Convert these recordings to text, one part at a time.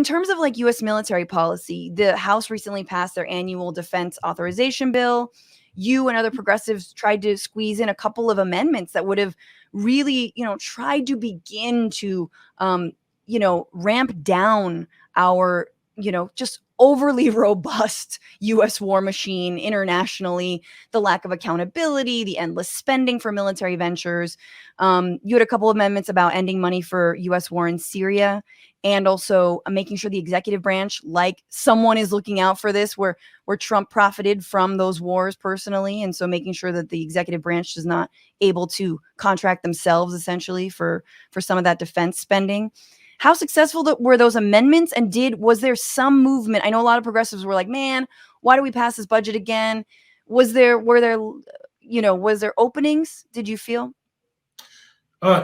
terms of like U.S. military policy, the House recently passed their annual Defense Authorization Bill. You and other progressives tried to squeeze in a couple of amendments that would have really, tried to begin to, ramp down our, just overly robust U.S. war machine internationally, the lack of accountability, the endless spending for military ventures. You had a couple of amendments about ending money for U.S. war in Syria, and also making sure the executive branch, like someone is looking out for this, where Trump profited from those wars personally. And so making sure that the executive branch is not able to contract themselves essentially for some of that defense spending. How successful were those amendments? And was there some movement? I know a lot of progressives were like, man, why do we pass this budget again? Was there openings? Did you feel?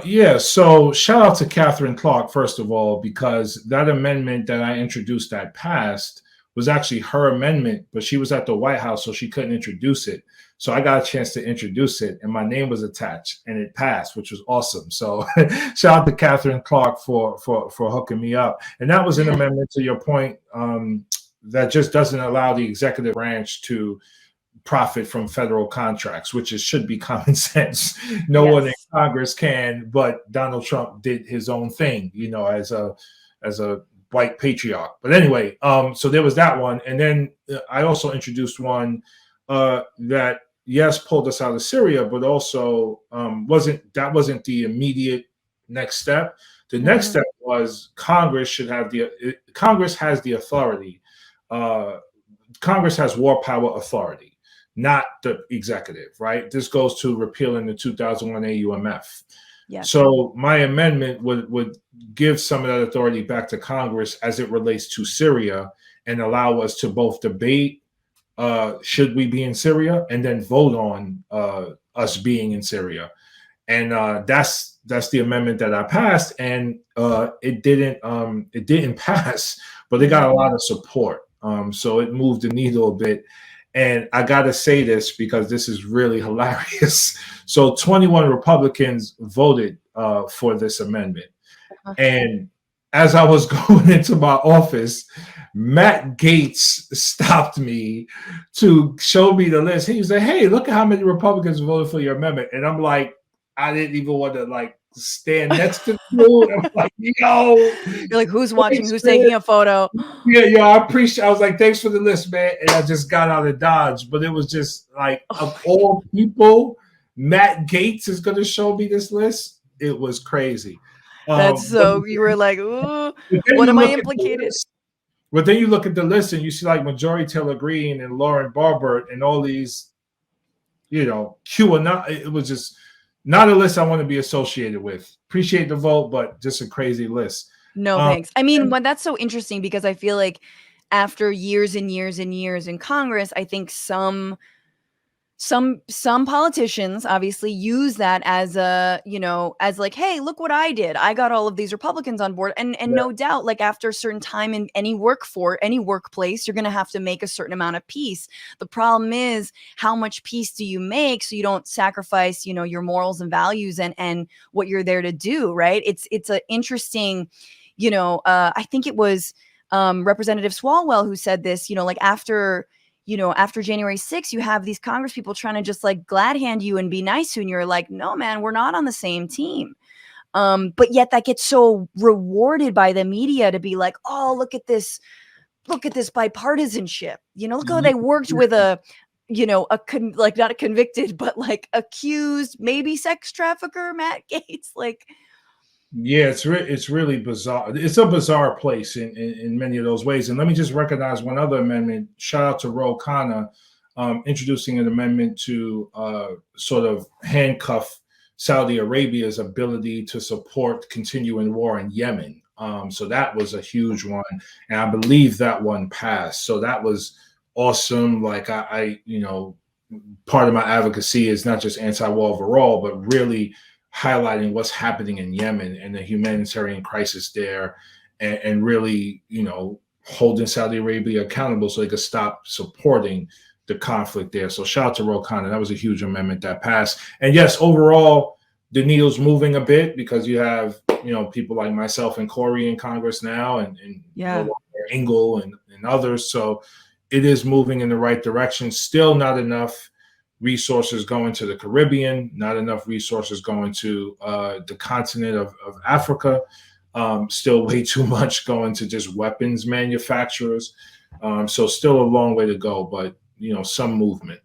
Yeah, so shout out to Catherine Clark, first of all, because that amendment that I introduced that passed was actually her amendment, but she was at the White House, so she couldn't introduce it. So I got a chance to introduce it, and my name was attached, and it passed, which was awesome. So shout out to Catherine Clark for hooking me up. And that was an amendment, to your point, that just doesn't allow the executive branch to profit from federal contracts, which should be common sense. No one in Congress can, but Donald Trump did his own thing, as a white patriarch. But anyway, so there was that one. And then I also introduced one that, yes, pulled us out of Syria, but also wasn't the immediate next step. The next step was Congress has the authority. Congress has war power authority, not the executive, right? This goes to repealing the 2001 AUMF. Yeah. So my amendment would give some of that authority back to Congress as it relates to Syria, and allow us to both debate should we be in Syria, and then vote on us being in Syria. And that's the amendment that I passed, and it didn't pass, but it got a lot of support. So it moved the needle a bit. And I got to say this because this is really hilarious. So 21 Republicans voted for this amendment. And as I was going into my office, Matt Gaetz stopped me to show me the list. He was like, hey, look at how many Republicans voted for your amendment. And I'm like, I didn't even want to stand next to the I'm like, yo. You're like, who's watching? Who's taking a photo? Yeah, I appreciate. I was like, thanks for the list, man. And I just got out of Dodge, but it was just like, of all people, Matt Gaetz is going to show me this list. It was crazy. That's so. You were like, ooh, what am I implicated? But then you look at the list and you see like Marjorie Taylor Greene and Lauren Boebert and all these, QAnon. It was just not a list I want to be associated with. Appreciate the vote, but just a crazy list. No, thanks. I mean, that's so interesting because I feel like after years and years and years in Congress, I think some politicians obviously use that as as like, hey, look what I did. I got all of these Republicans on board. And no doubt, like after a certain time in any workplace, you're going to have to make a certain amount of peace. The problem is, how much peace do you make so you don't sacrifice, your morals and values and what you're there to do, right? It's an interesting, I think it was Representative Swalwell who said this, after January 6th, you have these Congress people trying to just like glad hand you and be nice to you. And you're like, no, man, we're not on the same team. But yet that gets so rewarded by the media to be like, oh, look at this bipartisanship. Look how they worked with not a convicted, but like accused, maybe sex trafficker, Matt Gaetz. Like, yeah, it's really bizarre. It's a bizarre place in many of those ways. And let me just recognize one other amendment. Shout out to Ro Khanna, introducing an amendment to sort of handcuff Saudi Arabia's ability to support continuing war in Yemen. So that was a huge one. And I believe that one passed. So that was awesome. Like I part of my advocacy is not just anti-war overall, but really highlighting what's happening in Yemen and the humanitarian crisis there, and really, holding Saudi Arabia accountable so they could stop supporting the conflict there. So shout out to Ro Khanna. That was a huge amendment that passed. And yes, overall, the needle's moving a bit because you have people like myself and Corey in Congress now, and Yeah. Engel and others. So it is moving in the right direction. Still not enough resources going to the Caribbean, not enough resources going to the continent of Africa. Still way too much going to just weapons manufacturers. So still a long way to go, but some movement.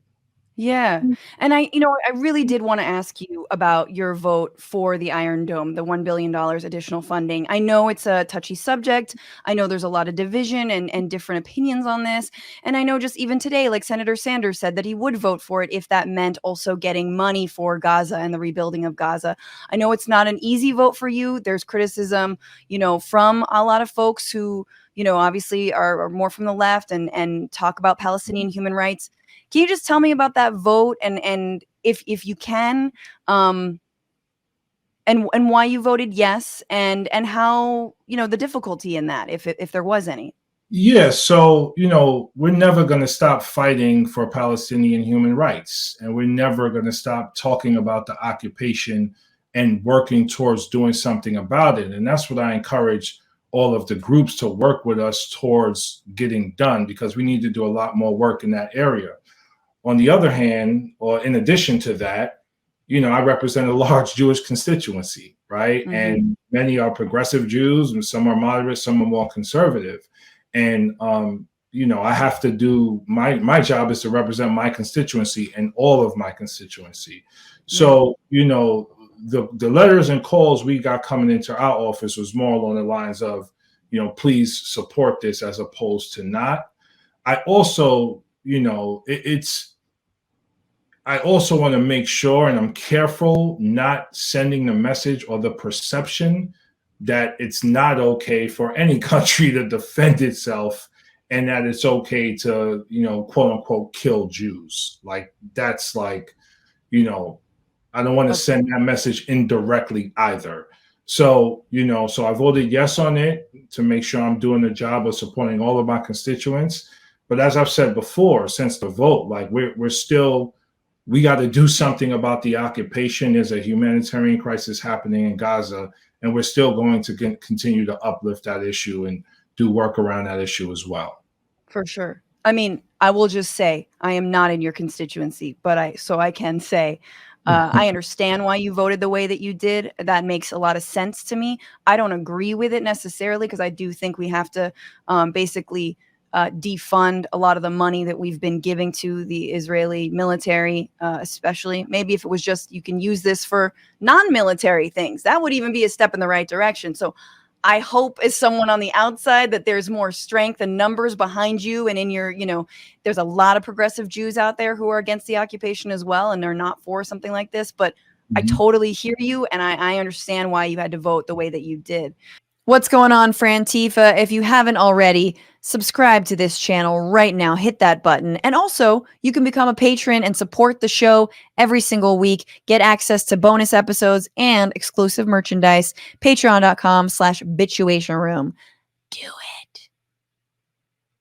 Yeah. And I really did want to ask you about your vote for the Iron Dome, the $1 billion additional funding. I know it's a touchy subject. I know there's a lot of division and different opinions on this. And I know just even today, like Senator Sanders said that he would vote for it if that meant also getting money for Gaza and the rebuilding of Gaza. I know it's not an easy vote for you. There's criticism, from a lot of folks who, obviously are more from the left and talk about Palestinian human rights. Can you just tell me about that vote and if you can, and why you voted yes and how, the difficulty in that, if there was any? Yeah, so we're never going to stop fighting for Palestinian human rights, and we're never going to stop talking about the occupation and working towards doing something about it. And that's what I encourage all of the groups to work with us towards getting done, because we need to do a lot more work in that area. On the other hand, or in addition to that, I represent a large Jewish constituency, right? Mm-hmm. And many are progressive Jews, and some are moderate, some are more conservative. And I have to do my job is to represent my constituency and all of my constituency. So the letters and calls we got coming into our office was more along the lines of, please support this, as opposed to not. I also I also want to make sure, and I'm careful not sending the message or the perception that it's not okay for any country to defend itself, and that it's okay to, quote unquote, kill Jews. Like, that's like, I don't want to send that message indirectly either. So, so I voted yes on it to make sure I'm doing the job of supporting all of my constituents. But as I've said before, since the vote, like we got to do something about the occupation. There's a humanitarian crisis happening in Gaza, and we're still going to continue to uplift that issue and do work around that issue as well. For sure. I mean, I will just say I am not in your constituency, but I can say I understand why you voted the way that you did. That makes a lot of sense to me. I don't agree with it necessarily, because I do think we have to basically defund a lot of the money that we've been giving to the Israeli military, especially. Maybe if it was just, you can use this for non-military things, that would even be a step in the right direction. So I hope, as someone on the outside, that there's more strength and numbers behind you. And in your, there's a lot of progressive Jews out there who are against the occupation as well, and they're not for something like this. But I totally hear you, and I understand why you had to vote the way that you did. What's going on, Frantifa? If you haven't already, subscribe to this channel right now. Hit that button. And also, you can become a patron and support the show every single week. Get access to bonus episodes and exclusive merchandise. Patreon.com/Bitchuation Room. Do it.